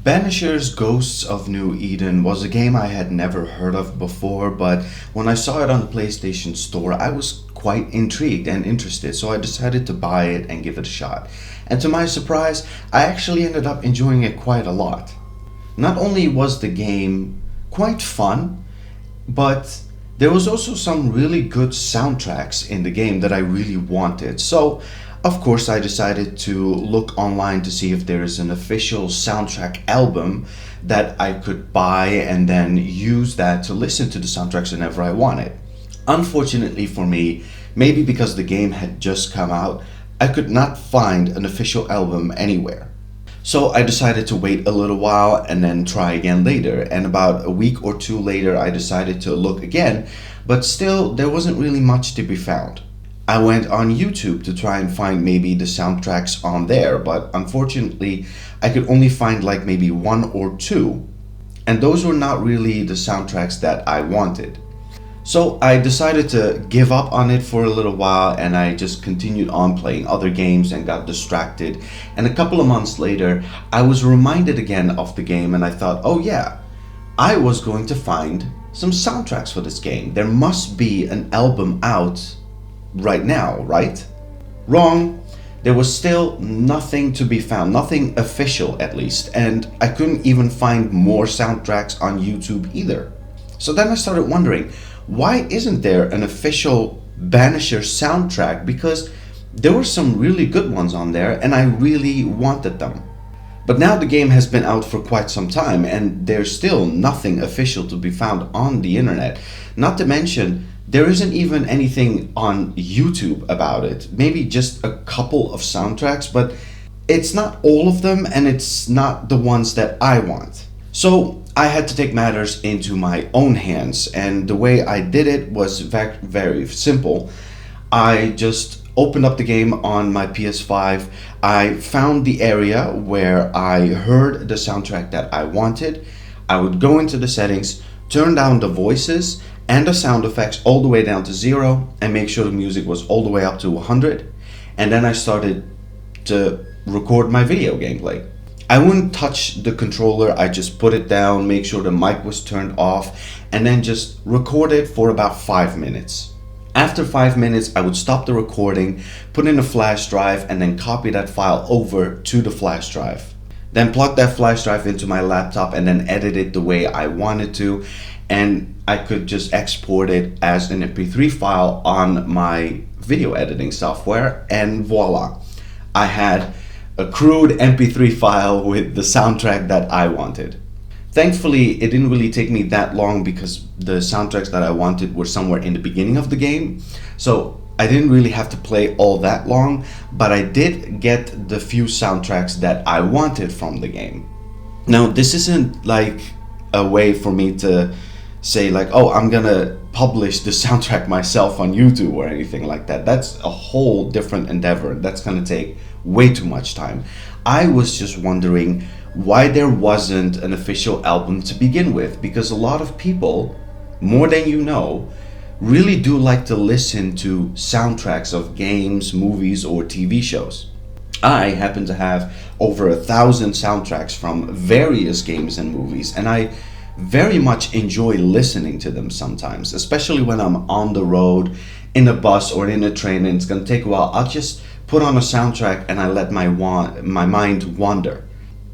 Banishers Ghosts of New Eden was a game I had never heard of before, but when I saw it on the PlayStation Store, I was quite intrigued and interested, so I decided to buy it and give it a shot. And to my surprise, I actually ended up enjoying it quite a lot. Not only was the game quite fun, but there was also some really good soundtracks in the game that I really wanted. So, of course, I decided to look online to see if there is an official soundtrack album that I could buy and then use that to listen to the soundtracks whenever I wanted. Unfortunately for me, maybe because the game had just come out, I could not find an official album anywhere. So I decided to wait a little while and then try again later. And about a week or two later, I decided to look again, but still there wasn't really much to be found. I went on YouTube to try and find maybe the soundtracks on there, but unfortunately I could only find like maybe one or two, and those were not really the soundtracks that I wanted. So I decided to give up on it for a little while, and I just continued on playing other games and got distracted. And a couple of months later, I was reminded again of the game, and I thought, oh yeah, I was going to find some soundtracks for this game. There must be an album out right now, right? Wrong. There was still nothing to be found, nothing official at least, and I couldn't even find more soundtracks on YouTube either. So then I started wondering, why isn't there an official Banishers soundtrack? Because there were some really good ones on there and I really wanted them. But now the game has been out for quite some time and there's still nothing official to be found on the internet. Not to mention, there isn't even anything on YouTube about it. Maybe just a couple of soundtracks, but it's not all of them and it's not the ones that I want. So I had to take matters into my own hands, and the way I did it was very simple. I just opened up the game on my PS5. I found the area where I heard the soundtrack that I wanted. I would go into the settings, turn down the voices and the sound effects all the way down to 0 and make sure the music was all the way up to 100. And then I started to record my video gameplay. I wouldn't touch the controller, I just put it down, make sure the mic was turned off, and then just record it for about 5 minutes. After 5 minutes, I would stop the recording, put in a flash drive, and then copy that file over to the flash drive. Then plug that flash drive into my laptop and then edit it the way I wanted to, and I could just export it as an MP3 file on my video editing software, and voila, I had a crude MP3 file with the soundtrack that I wanted. Thankfully, it didn't really take me that long because the soundtracks that I wanted were somewhere in the beginning of the game. So I didn't really have to play all that long, but I did get the few soundtracks that I wanted from the game. Now, this isn't like a way for me to say like, oh, I'm gonna publish the soundtrack myself on YouTube or anything like that. That's a whole different endeavor. That's gonna take way too much time. I was just wondering why there wasn't an official album to begin with, because a lot of people, more than you know, really do like to listen to soundtracks of games, movies, or TV shows. I happen to have over 1,000 soundtracks from various games and movies, and I very much enjoy listening to them sometimes, especially when I'm on the road, in a bus or in a train and it's gonna take a while. I'll just put on a soundtrack and I let my mind wander.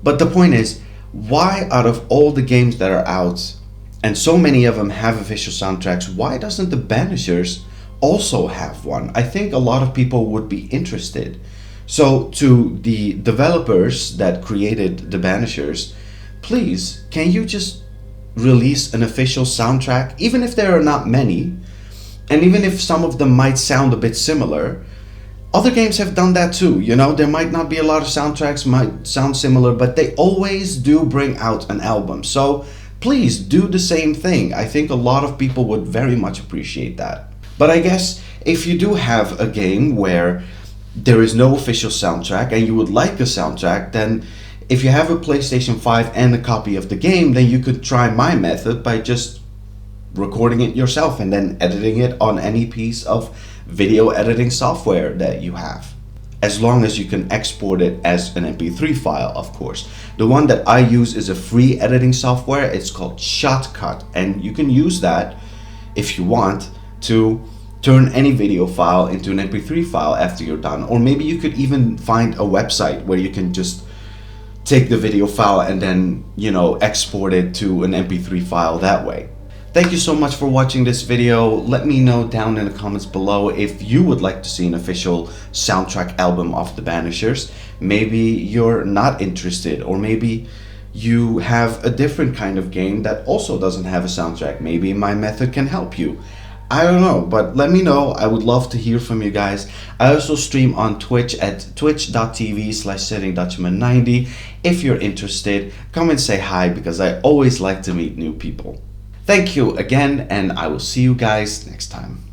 But the point is, why out of all the games that are out, and so many of them have official soundtracks, why doesn't the Banishers also have one? I think a lot of people would be interested. So to the developers that created the Banishers, please, can you just release an official soundtrack, even if there are not many, and even if some of them might sound a bit similar? Other games have done that too, you know, there might not be a lot of soundtracks, might sound similar, but they always do bring out an album. So please do the same thing. I think a lot of people would very much appreciate that. But I guess if you do have a game where there is no official soundtrack and you would like a soundtrack, then if you have a PlayStation 5 and a copy of the game, then you could try my method by just recording it yourself and then editing it on any piece of video editing software that you have. as long as you can export it as an MP3 file, of course. The one that I use is a free editing software. It's called Shotcut, and you can use that if you want to turn any video file into an MP3 file after you're done. Or maybe you could even find a website where you can just take the video file and then, export it to an MP3 file that way. Thank you so much for watching this video. Let me know down in the comments below if you would like to see an official soundtrack album of the Banishers. Maybe you're not interested, or maybe you have a different kind of game that also doesn't have a soundtrack. Maybe my method can help you. I don't know, but let me know. I would love to hear from you guys. I also stream on Twitch at twitch.tv/settingdutchman90. If you're interested, come and say hi, because I always like to meet new people. Thank you again, and I will see you guys next time.